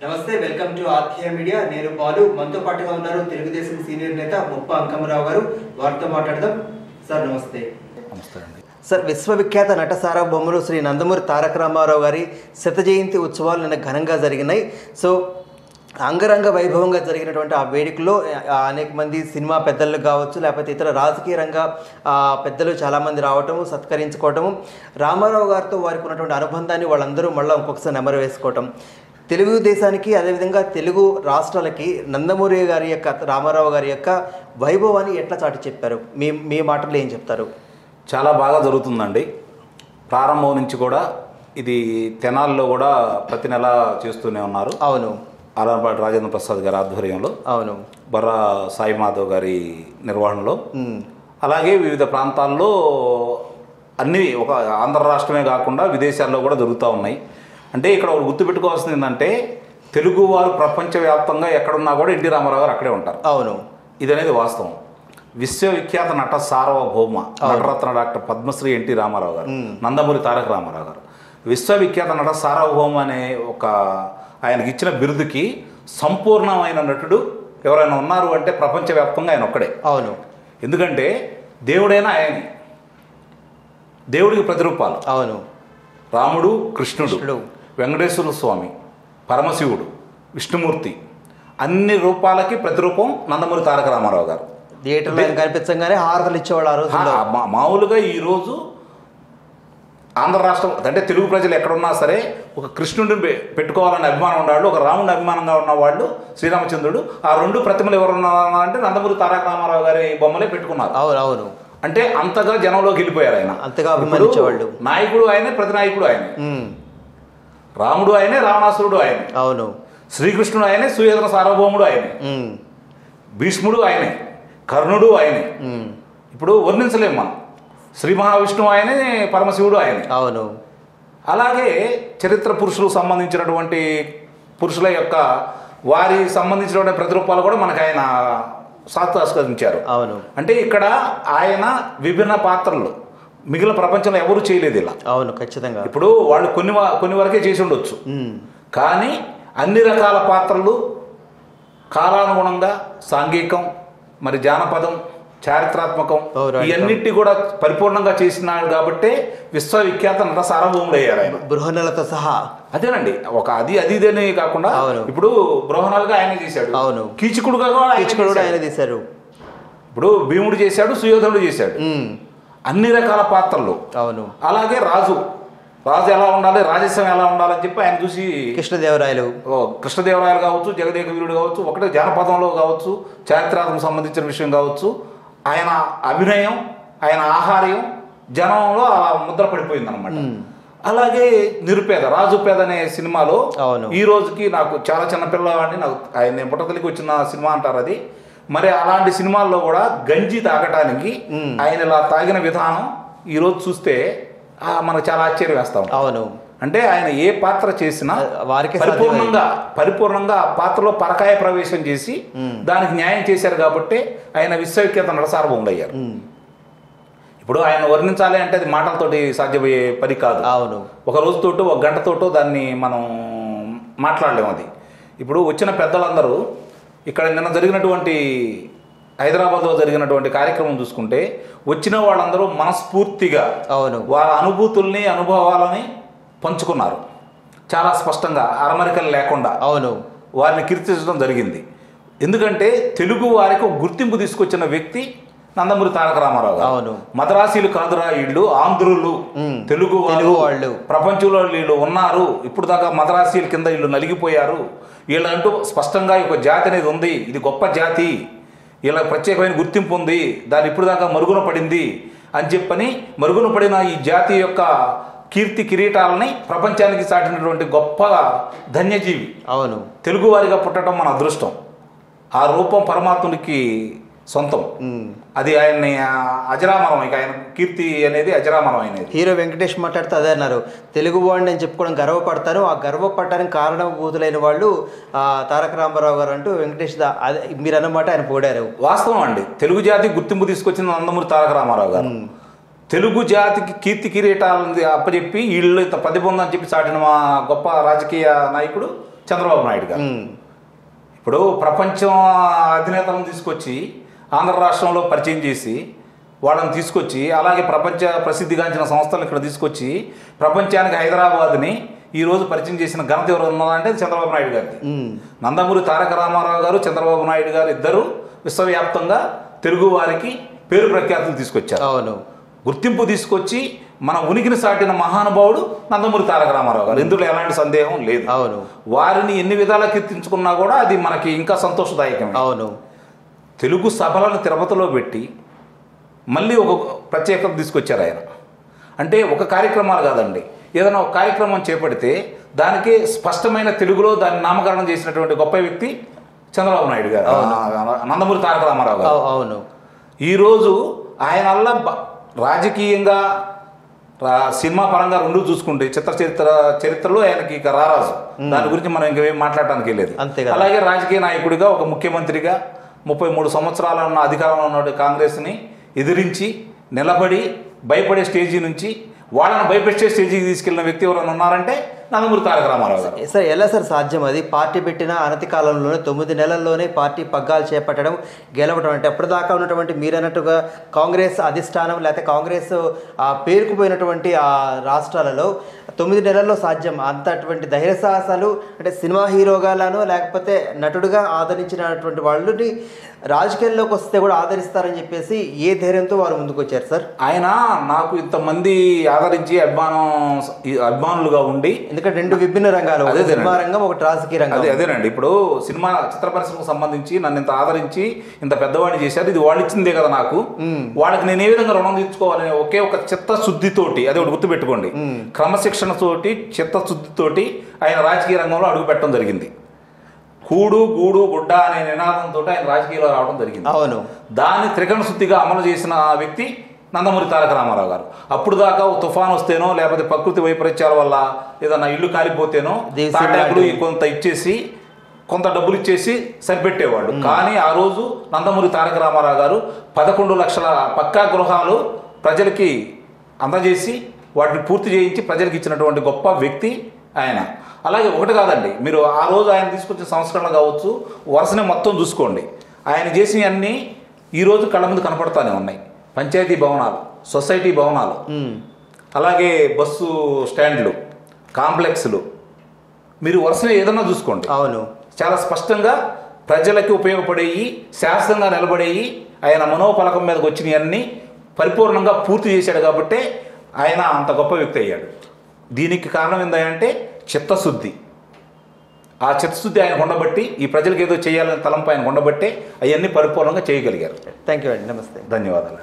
నమస్తే, welcome to RK media. నేను బాలు. మనతో పాటుగా ఉన్నారు తెలుగుదేశం సీనియర్ నేత ముప్ప అంకమరావు గారు. వారితో మాట్లాడదాం. సార్ నమస్తే. నమస్తే అండి. సార్, విశ్వవిఖ్యాత నట సార్వభౌములు శ్రీ నందమూరి తారక రామారావు గారి శత జయంతి ఉత్సవాలు నిన్న ఘనంగా జరిగినాయి. సో అంగరంగ వైభవంగా జరిగినటువంటి ఆ వేడుకలో అనేక మంది సినిమా పెద్దలు కావచ్చు, లేకపోతే ఇతర రాజకీయ రంగ పెద్దలు చాలామంది రావటము, సత్కరించుకోవటము, రామారావు గారితో వారికి ఉన్నటువంటి అనుబంధాన్ని వాళ్ళందరూ మళ్ళీ ఇంకొకసారి నెమరు వేసుకోవటం, తెలుగుదేశానికి అదేవిధంగా తెలుగు రాష్ట్రాలకి నందమూరి గారి యొక్క రామారావు గారి యొక్క వైభవాన్ని ఎట్లా చాటి చెప్పారు? మీ మాటల్లో ఏం చెప్తారు? చాలా బాగా జరుగుతుందండి. ప్రారంభం నుంచి కూడా ఇది తెనాల్లో కూడా ప్రతి నెల చేస్తూనే ఉన్నారు. అవును. ఆలపాటి రాజేంద్ర ప్రసాద్ గారి ఆధ్వర్యంలో, అవును, బర్రా సాయి మాధవ్ గారి నిర్వహణలో, అలాగే వివిధ ప్రాంతాల్లో అన్నీ ఒక ఆంధ్ర రాష్ట్రమే కాకుండా విదేశాల్లో కూడా జరుగుతూ ఉన్నాయి. అంటే ఇక్కడ గుర్తుపెట్టుకోవాల్సింది ఏంటంటే, తెలుగువారు ప్రపంచవ్యాప్తంగా ఎక్కడున్నా కూడా ఎన్టీ రామారావు గారు అక్కడే ఉంటారు. అవును, ఇది అనేది వాస్తవం. విశ్వవిఖ్యాత నట సార్వభౌమ నటరత్న డాక్టర్ పద్మశ్రీ ఎన్టీ రామారావు గారు, నందమూరి తారక రామారావు గారు విశ్వవిఖ్యాత నట సార్వభౌమ అనే ఒక ఆయనకి ఇచ్చిన బిరుదుకి సంపూర్ణమైన నటుడు ఎవరైనా ఉన్నారు అంటే ప్రపంచవ్యాప్తంగా ఆయన ఒక్కడే. అవును. ఎందుకంటే దేవుడైనా ఆయనే, దేవుడికి ప్రతిరూపాలు. అవును. రాముడు, కృష్ణుడు, వెంకటేశ్వర స్వామి, పరమశివుడు, విష్ణుమూర్తి, అన్ని రూపాలకి ప్రతిరూపం నందమూరి తారక రామారావు గారు. థియేటర్లో కనిపించగానే హారతలు ఇచ్చేవాళ్ళు ఆ రోజు. మామూలుగా ఈరోజు ఆంధ్ర రాష్ట్రం అంటే తెలుగు ప్రజలు ఎక్కడున్నా సరే ఒక కృష్ణుడిని పెట్టుకోవాలని అభిమానం ఉన్నవాళ్ళు, ఒక రాముడిని అభిమానంగా ఉన్నవాళ్ళు, శ్రీరామచంద్రుడు, ఆ రెండు ప్రతిమలు ఎవరున్నారంటే నందమూరి తారక రామారావు గారి బొమ్మలే పెట్టుకున్నారు. అవును, అవును. అంటే అంతగా జనంలోకి వెళ్ళిపోయారు ఆయన, అంతగా అభిమానించేవాళ్ళు. నాయకుడు ఆయనే, ప్రతి నాయకుడు ఆయనే. రాముడు ఆయనే, రావణాసురుడు ఆయనే. అవును. శ్రీకృష్ణుడు ఆయనే, సుయోధన సార్వభౌముడు ఆయనే, భీష్ముడు ఆయనే, కర్ణుడు ఆయనే. ఇప్పుడు వర్ణించలేము మనం. శ్రీ మహావిష్ణువు ఆయనే, పరమశివుడు ఆయనే. అవును. అలాగే చరిత్ర పురుషులకు సంబంధించినటువంటి పురుషుల యొక్క వారి సంబంధించినటువంటి ప్రతిరూపాలు కూడా మనకు ఆయన సాక్షాత్కరించారు. అవును. అంటే ఇక్కడ ఆయన విభిన్న పాత్రలు మిగిలిన ప్రపంచంలో ఎవరు చేయలేదు ఇలా. అవును, ఖచ్చితంగా. ఇప్పుడు వాళ్ళు కొన్ని వరకే చేసి ఉండొచ్చు, కానీ అన్ని రకాల పాత్రలు కాలానుగుణంగా సాంఘికం, మరి జానపదం, చారిత్రాత్మకం, ఇవన్నిటి కూడా పరిపూర్ణంగా చేసినాడు కాబట్టే విశ్వవిఖ్యాత నట సార్వభౌముడు అయ్యారు ఆయన, బృహన్నలతో సహా. అదేనండి, ఒక ఇదేనే కాకుండా ఇప్పుడు బృహణాలుగా ఆయన చేశాడు. అవును. కీచకుడుగా ఆయన తీశారు. ఇప్పుడు భీముడు చేశాడు, సుయోధనుడు చేశాడు, అన్ని రకాల పాత్రలు. అవును. అలాగే రాజు ఎలా ఉండాలి, రాజస్వం ఎలా ఉండాలని చెప్పి ఆయన చూసి కృష్ణదేవరాయలు కావచ్చు, జగదేక వీరుడు కావచ్చు, ఒకటే జానపదంలో కావచ్చు, చారిత్రాత్మకు సంబంధించిన విషయం కావచ్చు, ఆయన అభినయం, ఆయన ఆహార్యం జనంలో అలా ముద్ర పడిపోయింది అనమాట. అలాగే నిరుపేద రాజుపేద అనే సినిమాలో ఈ రోజుకి నాకు చాలా చిన్నపిల్లవాడిని, నాకు ఆయన పుట్టతలికి వచ్చిన సినిమా అంటారు అది. మరి అలాంటి సినిమాల్లో కూడా గంజి తాగటానికి ఆయన ఇలా తాగిన విధానం ఈరోజు చూస్తే మనకు చాలా ఆశ్చర్యం వేస్తాం. అవును. అంటే ఆయన ఏ పాత్ర చేసినా వారికి పరిపూర్ణంగా ఆ పాత్రలో పరకాయ ప్రవేశం చేసి దానికి న్యాయం చేశారు కాబట్టి ఆయన విశ్వవిఖ్యాత నట సార్వభౌముడు అయ్యారు. ఇప్పుడు ఆయన వర్ణించాలి అంటే అది మాటలతోటి సాధ్యమయ్యే పని కాదు. అవును. ఒక రోజుతోటో ఒక గంటతోటో దాన్ని మనం మాట్లాడలేము. అది ఇప్పుడు వచ్చిన పెద్దలందరూ ఇక్కడ నిన్న జరిగినటువంటి హైదరాబాద్లో జరిగినటువంటి కార్యక్రమం చూసుకుంటే వచ్చిన వాళ్ళందరూ మనస్ఫూర్తిగా వాళ్ళ అనుభూతుల్ని, అనుభవాలని పంచుకున్నారు. చాలా స్పష్టంగా అరమరికలు లేకుండా వారిని కీర్తించడం జరిగింది. ఎందుకంటే తెలుగు వారికి ఒక గుర్తింపు తీసుకొచ్చిన వ్యక్తి నందమూరి తారక రామారావు గారు. మద్రాసీలు కాదురా వీళ్ళు, ఆంధ్రులు, తెలుగు వాళ్ళు ప్రపంచంలో వీళ్ళు ఉన్నారు. ఇప్పుడు దాకా మద్రాసీల కింద వీళ్ళు నలిగిపోయారు. వీళ్ళంటూ స్పష్టంగా ఒక జాతి అనేది ఉంది, ఇది గొప్ప జాతి, ఇలా ప్రత్యేకమైన గుర్తింపు ఉంది, దాని ఇప్పుడు దాకా మరుగున పడింది అని చెప్పని మరుగున పడిన ఈ జాతి యొక్క కీర్తి కిరీటాలని ప్రపంచానికి చాటినటువంటి గొప్ప ధన్యజీవి. అవును. తెలుగువారిగా పుట్టడం మన అదృష్టం. ఆ రూపం పరమాత్మునికి సొంతం. అది ఆయన్ని అజరామరం, ఇక ఆయన కీర్తి అనేది అజరామరం అనేది. హీరో వెంకటేష్ మాట్లాడుతూ అదే అన్నారు, తెలుగు వాడిని అని చెప్పుకోవడం గర్వపడతారు, ఆ గర్వపడడానికి కారణభూతులైన వాళ్ళు తారక రామారావు గారు అంటూ వెంకటేష్ మీరు అన్నమాట ఆయన పొగిడారు. వాస్తవం అండి. తెలుగు జాతికి గుర్తింపు తీసుకొచ్చిన నందమూరి తారక రామారావు గారు. తెలుగు జాతికి కీర్తి కిరీటాలను అప్పచెప్పి వీళ్ళు ఇంత ప్రతిభ ఉందని చెప్పి చాటిన మా గొప్ప రాజకీయ నాయకుడు చంద్రబాబు నాయుడు గారు. ఇప్పుడు ప్రపంచం అధినేతలను తీసుకొచ్చి ఆంధ్ర రాష్ట్రంలో పరిచయం చేసి వాళ్ళని తీసుకొచ్చి, అలాగే ప్రపంచ ప్రసిద్ధిగాంచిన సంస్థలు ఇక్కడ తీసుకొచ్చి ప్రపంచానికి హైదరాబాద్ని ఈరోజు పరిచయం చేసిన ఘనత ఎవరు ఉన్నదంటే చంద్రబాబు నాయుడు గారిది. నందమూరి తారక రామారావు గారు, చంద్రబాబు నాయుడు గారు ఇద్దరు విశ్వవ్యాప్తంగా తెలుగు వారికి పేరు ప్రఖ్యాతులు తీసుకొచ్చారు. అవును, గుర్తింపు తీసుకొచ్చి మన ఉనికిని సాటిన మహానుభావుడు నందమూరి తారక రామారావు గారు. ఇందులో ఎలాంటి సందేహం లేదు. అవును, వారిని ఎన్ని విధాలా కీర్తించుకున్నా కూడా అది మనకి ఇంకా సంతోషదాయకమే. అవును, తెలుగు సభలను తిరుపతిలో పెట్టి మళ్ళీ ఒక ప్రత్యేకత తీసుకొచ్చారు ఆయన. అంటే ఒక కార్యక్రమాలు కాదండి, ఏదైనా ఒక కార్యక్రమం చేపడితే దానికి స్పష్టమైన తెలుగులో దాన్ని నామకరణం చేసినటువంటి గొప్ప వ్యక్తి చంద్రబాబు నాయుడు గారు, నందమూరి తారక రామారావు గారు. అవును, ఈరోజు ఆయన వల్ల రాజకీయంగా సినిమా పరంగా రెండు చూసుకుంటే చరిత్రలో ఆయనకి ఇక రారాజు. దాని గురించి మనం ఇంకేం మాట్లాడటానికి లేదు. అలాగే రాజకీయ నాయకుడిగా ఒక ముఖ్యమంత్రిగా 33 సంవత్సరాల ఉన్న అధికారంలో ఉన్న కాంగ్రెస్ని ఎదిరించి నిలబడి భయపడే స్టేజీ నుంచి వాళ్ళని భయపెట్టే స్టేజీకి తీసుకెళ్లిన వ్యక్తి ఎవరైనా ఉన్నారంటే నందమూరి తారక రామారావు గారు. సార్ ఎలా సార్ సాధ్యం అది? పార్టీ పెట్టిన అనతి కాలంలోనే 9 నెలల్లోనే పార్టీ పగ్గాలు చేపట్టడం, గెలవడం అంటే అప్పటిదాకా ఉన్నటువంటి మీరన్నట్టుగా కాంగ్రెస్ అధిష్టానం లేకపోతే కాంగ్రెస్ పేరుకుపోయినటువంటి ఆ రాష్ట్రాలలో 9 నెలల్లో సాధ్యం అంత అటువంటి ధైర్య సాహసాలు అంటే సినిమా హీరోగాలను లేకపోతే నటుడుగా ఆదరించినటువంటి వాళ్ళని రాజకీయాల్లోకి వస్తే కూడా ఆదరిస్తారని చెప్పేసి ఏ ధైర్యంతో వారు ముందుకు వచ్చారు సార్? ఆయన నాకు ఇంతమంది ఆదరించి అభిమానులుగా ఉండి, ఎందుకంటే 2 విభిన్న రంగాలు, సినిమా రంగం, ఒకటి రాజకీయ రంగం. అదేనండి, ఇప్పుడు సినిమా చిత్ర పరిశ్రమకు సంబంధించి నన్ను ఇంత ఆదరించి ఇంత పెద్దవాడిని చేశారు, ఇది వాళ్ళు ఇచ్చిందే కదా నాకు, వాళ్ళకి నేను ఏ విధంగా రుణం తీర్చుకోవాలని ఒకే ఒక చిత్తశుద్ధితోటి, అది ఒకటి గుర్తుపెట్టుకోండి, క్రమశిక్షణతోటి చిత్తశుద్ధితోటి ఆయన రాజకీయ రంగంలో అడుగు పెట్టడం జరిగింది. కూడు గూడు గుడ్డ అనే నినాదంతో ఆయన రాజకీయాల్లో రావడం జరిగింది. అవును, దాన్ని త్రికరణ శుద్ధిగా అమలు చేసిన వ్యక్తి నందమూరి తారక రామారావు గారు. అప్పుడు దాకా తుఫాన్ వస్తేనో లేకపోతే ప్రకృతి వైపరీత్యాల వల్ల ఏదన్నా ఇల్లు కాలిపోతేనో తాటాకులు కొంత ఇచ్చేసి కొంత డబ్బులు ఇచ్చేసి సరిపెట్టేవాళ్ళు. కానీ ఆ రోజు నందమూరి తారక రామారావు గారు 11 లక్షల పక్కా గృహాలు ప్రజలకి అందజేసి వాటిని పూర్తి చేయించి ప్రజలకు ఇచ్చినటువంటి గొప్ప వ్యక్తి ఆయన. అలాగే ఒకటి కాదండి, మీరు ఆ రోజు ఆయన తీసుకొచ్చిన సంస్కరణలు కావచ్చు, వరుసనే మొత్తం చూసుకోండి, ఆయన చేసినవన్నీ ఈరోజు కళ్ళ ముందు కనపడతానే ఉన్నాయి. పంచాయతీ భవనాలు, సొసైటీ భవనాలు, అలాగే బస్సు స్టాండ్లు, కాంప్లెక్స్లు, మీరు వరుసనే ఏదన్నా చూసుకోండి. అవును, చాలా స్పష్టంగా ప్రజలకి ఉపయోగపడేవి, శాశ్వతంగా నిలబడేవి, ఆయన మనోఫలకం మీదకి వచ్చినవన్నీ పరిపూర్ణంగా పూర్తి చేశాడు. కాబట్టే ఆయన అంత గొప్ప వ్యక్తి అయ్యాడు. దీనికి కారణం ఏంటంటే చిత్తశుద్ధి. ఆ చిత్తశుద్ధి ఆయన ఉండబట్టి, ఈ ప్రజలకు ఏదో చేయాలని తలంపు ఆయన ఉండబట్టే అవన్నీ పరిపూర్ణంగా చేయగలిగారు. థ్యాంక్ యూ అండి, నమస్తే, ధన్యవాదాలు.